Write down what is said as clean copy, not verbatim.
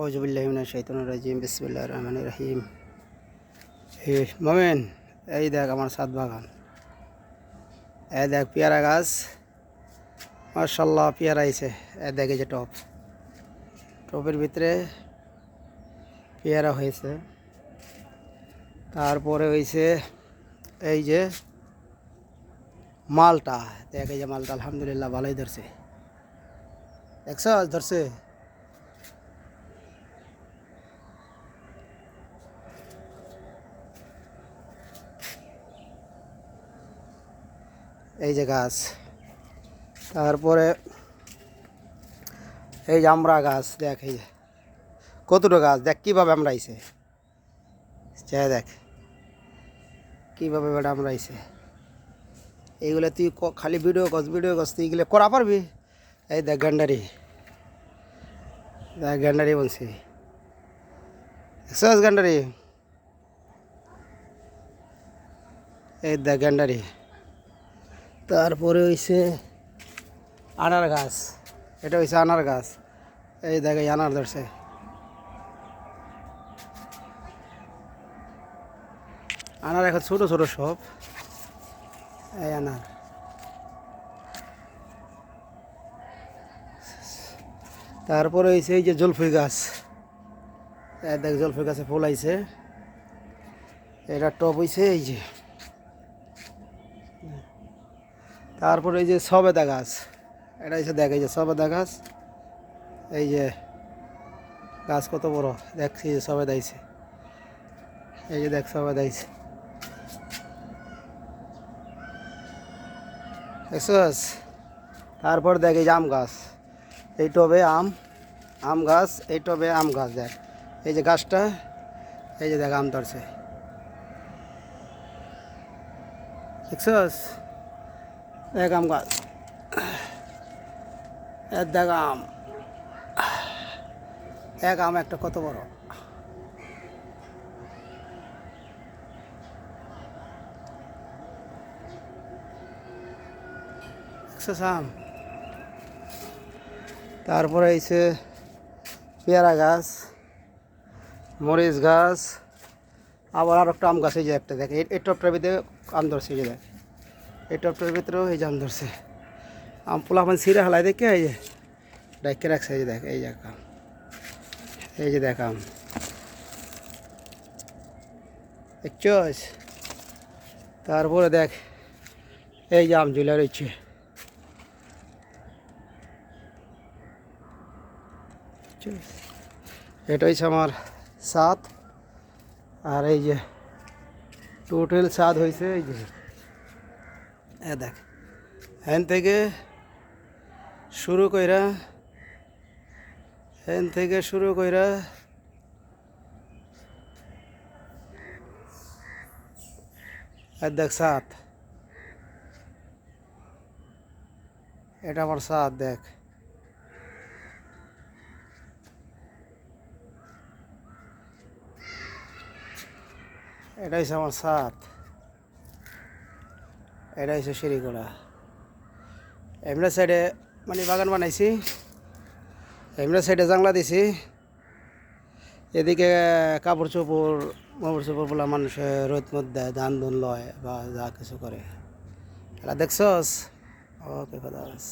আউযুবিল্লাহি মিনাশ শাইতানির রাজিম বিসমিল্লাহির রহমানির রহিম। মোমেন, এই দেখ আমার ছাদ বাগান। এই দেখ পেয়ারা গাছ, মাশাআল্লাহ পেয়ারা আইছে। এই দেখ এই যে টবের ভিতরে পেয়ারা হয়েছে। তারপরে হয়েছে এই যে মালটা, দেখ এই যে মালটা আলহামদুলিল্লাহ ভালোই ধরছে। দেখছ ধরছে। এই যে গাছ, তারপরে এই যে আমরা গাছ, দেখ এই যে কতটা গাছ, দেখ কীভাবে আমরা আইছে। দেখ কীভাবে বেটা আমরা আইছে। এইগুলো তুই খালি ভিডিও কস তুই এগুলো করা পারবি। এই দেখ গান্ডারি, দেখ গান্ডারি বলছি, দেখছস গান্ডারি। এই দেখ গান্ডারি। তারপরে হইছে আনার গাছ, এটা হইছে আনার গাছ। এই দেখ এই আনার ধরছে। আনার এখন ছোটো ছোটো সব, এই আনার। তারপরে হইছে এই যে জলফুই গাছ, এই দেখ জলফুই গাছে ফুল আইছে। এটা টপ হইছে এই যে। তারপরে এই যে সবেদা গাছ, এটা হচ্ছে দেখ এই যে সবেদা গাছ। এই যে গাছ কত বড়, দেখছি যে সবেদা আইছে। এই যে দেখ সবেদা আইছে, দেখছস। তারপর দেখ এই যে আম গাছ, এই টবে আম গাছ, এই টবে আম গাছ। দেখ এই যে গাছটা, এই যে দেখ আম ধরছে, দেখছস। দেখ আম গাছ, দেখ আম, এক আম একটা কত বড়। দেখছস আম। তারপরে হইছে পেয়ারা গাছ, মরিচ গাছ, আবার আর একটা আম গাছ। এই যে একটা দেখ এই টপটার ভিতরে আম ধরছে। এই যে দেখ এই টপটার ভিতরেও এই যে আম ধরছে। আম পোলা মানে ছিঁড়ে হালাই দেখে এই যে ডাইকে রাখছে। এই যে দেখ এই যে আম, এই যে দেখ আম, দেখছস। তারপরে দেখ এই যে আম ঝুলে রয়েছে। এটা হচ্ছে আমার ছাদ। আর এই যে টোটাল ছাদ হয়েছে এই যে দেখ, হ্যান থেকে শুরু কইরা আর দেখ ছাদ, এটা আমার ছাদ। দেখ এটা হচ্ছে আমার ছাদ, এটা হচ্ছে সিঁড়িগোড়া। এমরা সাইডে মানে বাগান বানাইছি, এমরা সাইডে জানলা দিছি। এদিকে কাপড় চোপড় বলা মানুষে রোদ মধ্যে ধান ধুন লয় বা যা কিছু করে। এটা দেখছস। ওকে, খোদা হাফেজ।